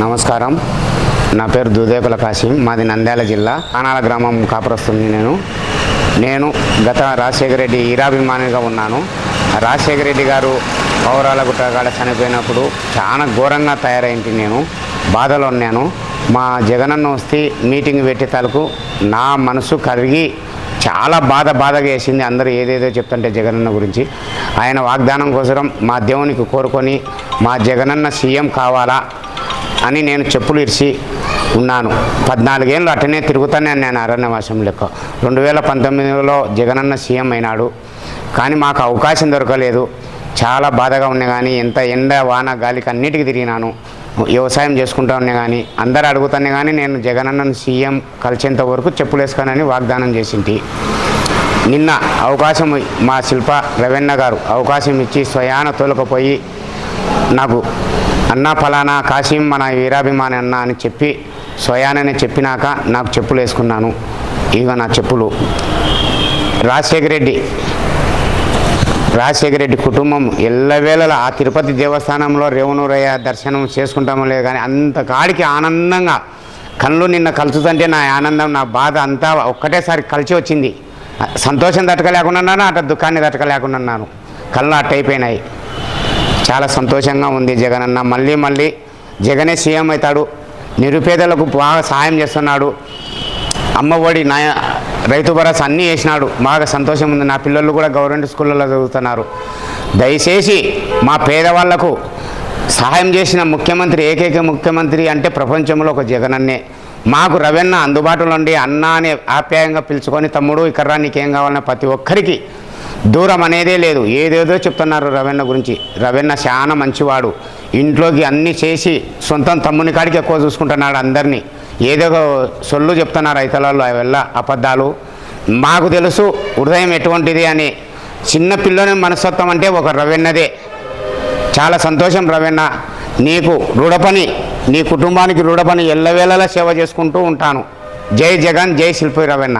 నమస్కారం, నా పేరు దూదేకుల కాశీం. మాది నంద్యాల జిల్లా ఆనాల గ్రామం కాపురస్తుంది. నేను గత రాజశేఖర రెడ్డి వీరాభిమానిగా ఉన్నాను. రాజశేఖర రెడ్డి గారు పౌరాల గుట్టగాడ చనిపోయినప్పుడు చాలా ఘోరంగా తయారైంది. నేను బాధలో ఉన్నాను. మా జగనన్న వస్తే మీటింగ్ పెట్టి తలకు నా మనసు కరిగి చాలా బాధగా వేసింది. అందరూ ఏదేదో చెప్తుంటే జగనన్న గురించి ఆయన వాగ్దానం కోసం మా దేవునికి కోరుకొని మా జగనన్న సీఎం కావాలా అని నేను చెప్పులు ఇరిచి ఉన్నాను. 14 ఏళ్ళు అట్టనే తిరుగుతానే నేను అరణ్యవాసం లెక్క. 2019లో జగనన్న సీఎం అయినాడు, కానీ మాకు అవకాశం దొరకలేదు. చాలా బాధగా ఉన్నాయి. కానీ ఎంత ఎండ వాన గాలికి అన్నిటికీ తిరిగినాను. వ్యవసాయం చేసుకుంటా ఉన్నా కానీ అందరూ అడుగుతానే కానీ నేను జగనన్నను సీఎం కలిసేంత వరకు చెప్పులు వేసుకోనని వాగ్దానం చేసింటి. నిన్న అవకాశం మా శిల్ప రవెన్న గారు అవకాశం ఇచ్చి స్వయాన తోలుకపోయి నాకు అన్న ఫలానా కాశీం మన వీరాభిమాని అన్న అని చెప్పి స్వయానని చెప్పినాక నాకు చెప్పులు వేసుకున్నాను. ఇక నా చెప్పులు రాజశేఖర రెడ్డి కుటుంబం ఎల్లవేళలా ఆ తిరుపతి దేవస్థానంలో రేవనూరయ్య దర్శనం చేసుకుంటామో లేదు, కానీ అంత కాడికి ఆనందంగా కళ్ళు నిన్న కలుచుతుంటే నా ఆనందం నా బాధ అంతా ఒక్కటేసారి కలిసి వచ్చింది. సంతోషం తట్టుకోలేకున్నాను, అటు దుఃఖాన్ని తట్టుకోలేకున్నాను. కళ్ళు అట్టయిపోయినాయి. చాలా సంతోషంగా ఉంది. జగనన్న మళ్ళీ జగనే సీఎం అవుతాడు. నిరుపేదలకు బాగా సాయం చేస్తున్నాడు. అమ్మ ఒడి రైతు భరోసా అన్నీ వేసినాడు. బాగా సంతోషం ఉంది. నా పిల్లలు కూడా గవర్నమెంట్ స్కూళ్ళలో చదువుతున్నారు. దయచేసి మా పేదవాళ్లకు సహాయం చేసిన ముఖ్యమంత్రి ఏకైక ముఖ్యమంత్రి అంటే ప్రపంచంలో ఒక జగనన్నే. మాకు రవెన్న అందుబాటులో ఉండి అన్న అని ఆప్యాయంగా పిలుచుకొని తమ్ముడు ఇక్కడ నీకేం కావాలన్నా ప్రతి ఒక్కరికి దూరం అనేదే లేదు. ఏదేదో చెప్తున్నారు రవెన్న గురించి. రవెన్న చాలా మంచివాడు. ఇంట్లోకి అన్నీ చేసి సొంతం తమ్ముని కాడికి ఎక్కువ చూసుకుంటున్నాడు అందరినీ. ఏదో సొల్లు చెప్తున్నారు రైతులలో అవల్ల అబద్ధాలు. మాకు తెలుసు హృదయం ఎటువంటిది అని. చిన్న పిల్లని మనస్తత్వం అంటే ఒక రవెన్నదే. చాలా సంతోషం రవెన్న. నీకు రుణపని, నీ కుటుంబానికి రుణపని ఎల్లవేళలా సేవ చేసుకుంటూ ఉంటాను. జై జగన్, జై శిల్పి రవెన్న.